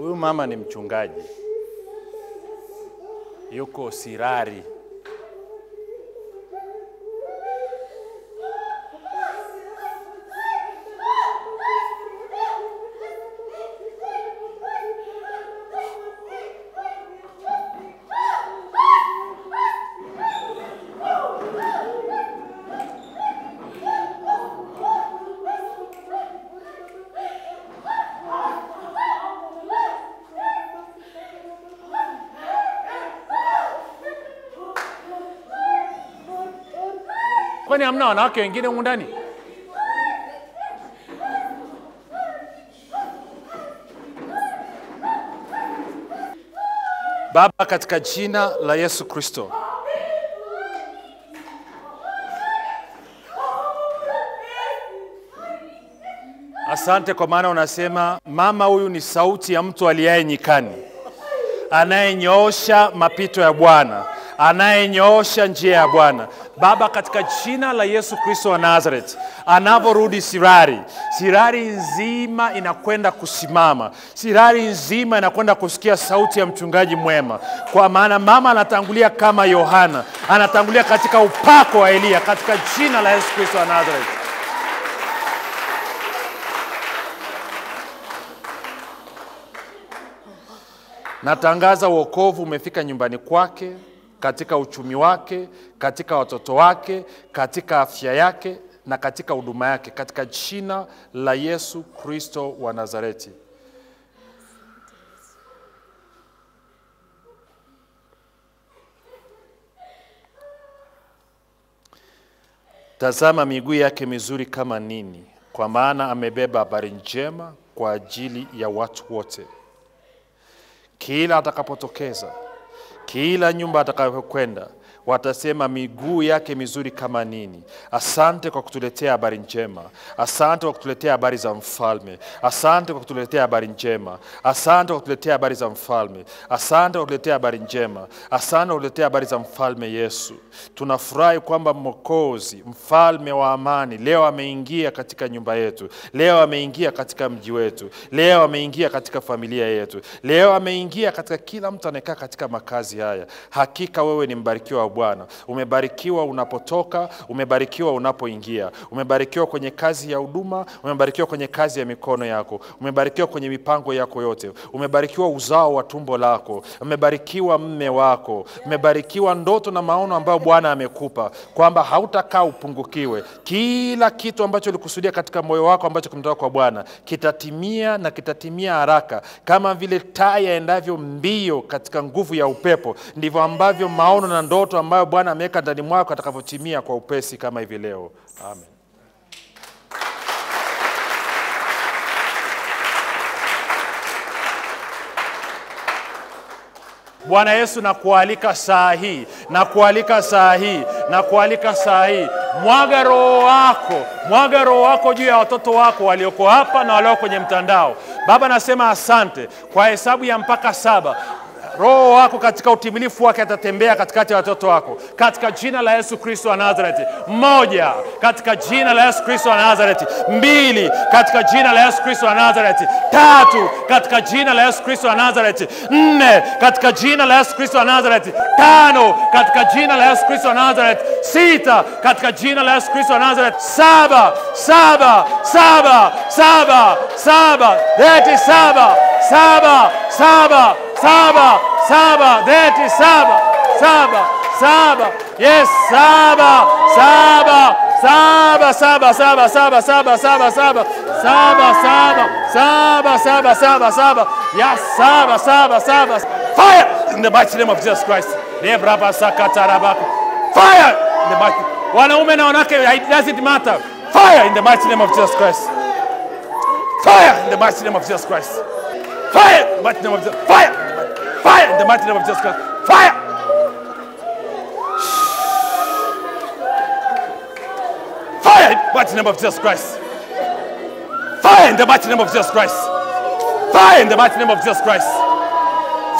Huyu mama ni mchungaji. Yuko Sirari. Kwani hamna wanawake wengine humu ndani? Baba, katika jina la Yesu Kristo, asante kwa maana unasema mama huyu ni sauti ya mtu aliaye nyikani, anayenyoosha mapito ya Bwana, anayenyoosha njia ya Bwana. Baba, katika jina la Yesu Kristo wa Nazareth, anaporudi Sirari nzima inakwenda kusimama. Sirari nzima inakwenda kusikia sauti ya mchungaji mwema. Kwa maana mama anatangulia kama Yohana, anatangulia katika upako wa Elia, katika jina la Yesu Kristo wa Nazareth. Natangaza wokovu umefika nyumbani kwake, katika uchumi wake, katika watoto wake, katika afya yake na katika huduma yake, katika jina la Yesu Kristo wa Nazareti. Tazama miguu yake mizuri kama nini, kwa maana amebeba habari njema kwa ajili ya watu wote. Kila atakapotokeza, kila nyumba atakayokwenda, watasema miguu yake mizuri kama nini. Asante kwa kutuletea habari njema. Asante kwa kutuletea habari za mfalme. Asante kwa kutuletea habari njema. Asante kwa kutuletea habari za mfalme. Asante kwa kutuletea habari njema. Asante kwa kutuletea habari za mfalme Yesu. Tunafurahi kwamba Mwokozi, mfalme wa amani, leo ameingia katika nyumba yetu. Leo ameingia katika mji wetu. Leo ameingia katika familia yetu. Leo ameingia katika kila mtu anayekaa katika makazi haya. Hakika wewe ni mbarikiwa wa Bwana. Umebarikiwa unapotoka, umebarikiwa unapoingia. Umebarikiwa kwenye kazi ya huduma, umebarikiwa kwenye kazi ya mikono yako. Umebarikiwa kwenye mipango yako yote. Umebarikiwa uzao wa tumbo lako. Umebarikiwa mme wako. Umebarikiwa ndoto na maono ambayo Bwana amekupa, kwamba hautakaa upungukiwe. Kila kitu ambacho ulikusudia katika moyo wako ambacho kimetoka kwa Bwana kitatimia, na kitatimia haraka. Kama vile taa yaendavyo mbio katika nguvu ya upepo, ndivyo ambavyo maono na ndoto ambayo Bwana ameweka ndani mwako atakavyotimia kwa upesi kama hivi leo. Amen. Bwana Yesu, nakualika saa hii, nakualika saa hii, nakualika saa hii. Mwaga roho wako juu ya watoto wako walioko hapa na walioko kwenye mtandao. Baba, nasema asante kwa hesabu ya mpaka 7. Roho wako katika utimilifu wake atatembea katikati ya watoto wako, katika jina la Yesu Kristo wa Nazareti. 1, katika jina la Yesu Kristo wa Nazareti. 2, katika jina la Yesu Kristo wa Nazareti. 3, katika jina la Yesu Kristo wa Nazareti. 4, katika jina la Yesu Kristo wa Nazareti. 5, katika jina la Yesu Kristo wa Nazareti. 6, katika jina la Yesu Kristo wa Nazareti. 7, 7, 7, 7, 7, 7, 7, 7, 7, 7, 7, 7, 7, yes, 7, 7, 7, 7, 7, 7, 7, 7, 7, 7, 7, 7, 7, yes, 7, 7, 7. Fire in the mighty name of Jesus Christ. Fire in the mighty. Wanaume na wanawake, it doesn't matter. Fire in the mighty name of Jesus Christ. Fire in the mighty name of Jesus Christ. Fire in the mighty name of Jesus. Fire. Fire in the mighty name of Jesus Christ. Fire! Fire in the mighty name of Jesus Christ. Fire in the mighty name of Jesus Christ. Fire in the mighty name of Jesus Christ.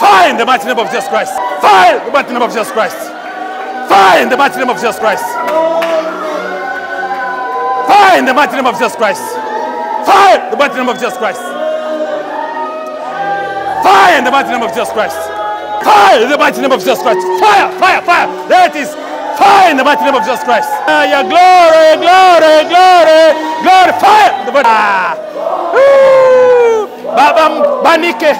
Fire in the mighty name of Jesus Christ. Fire in the mighty name of Jesus Christ. Fire in the mighty name of Jesus Christ. Fire in the mighty name of Jesus Christ. Fire in the mighty name of Jesus Christ. Fire in the mighty name of Jesus Christ. Fire in the mighty name of Jesus Christ. Fire, fire, fire. There it is. Fire in the mighty name of Jesus Christ. Your glory, glory, glory, glory. Fire. Baba, mbanike.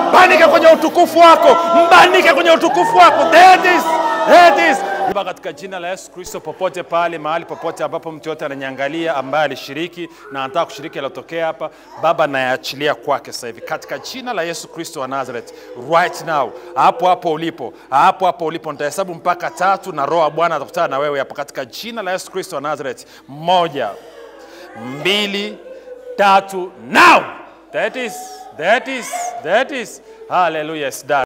Mbanike kwenye utukufu wako. Mbanike kwenye utukufu wako. There it is. There it is. Baba, katika jina la Yesu Kristo, popote pale, mahali popote ambapo mtu yote ananyangalia ambaye alishiriki na anataka kushiriki alotokea hapa, Baba, nayaachilia kwake sasa hivi katika jina la Yesu Kristo wa Nazareth. Right now, hapo ulipo nitahesabu mpaka 3 na Roho wa Bwana atakutana na wewe hapo katika jina la Yesu Kristo wa Nazareth. 1, 2, 3 now. That is. Hallelujah. It's done.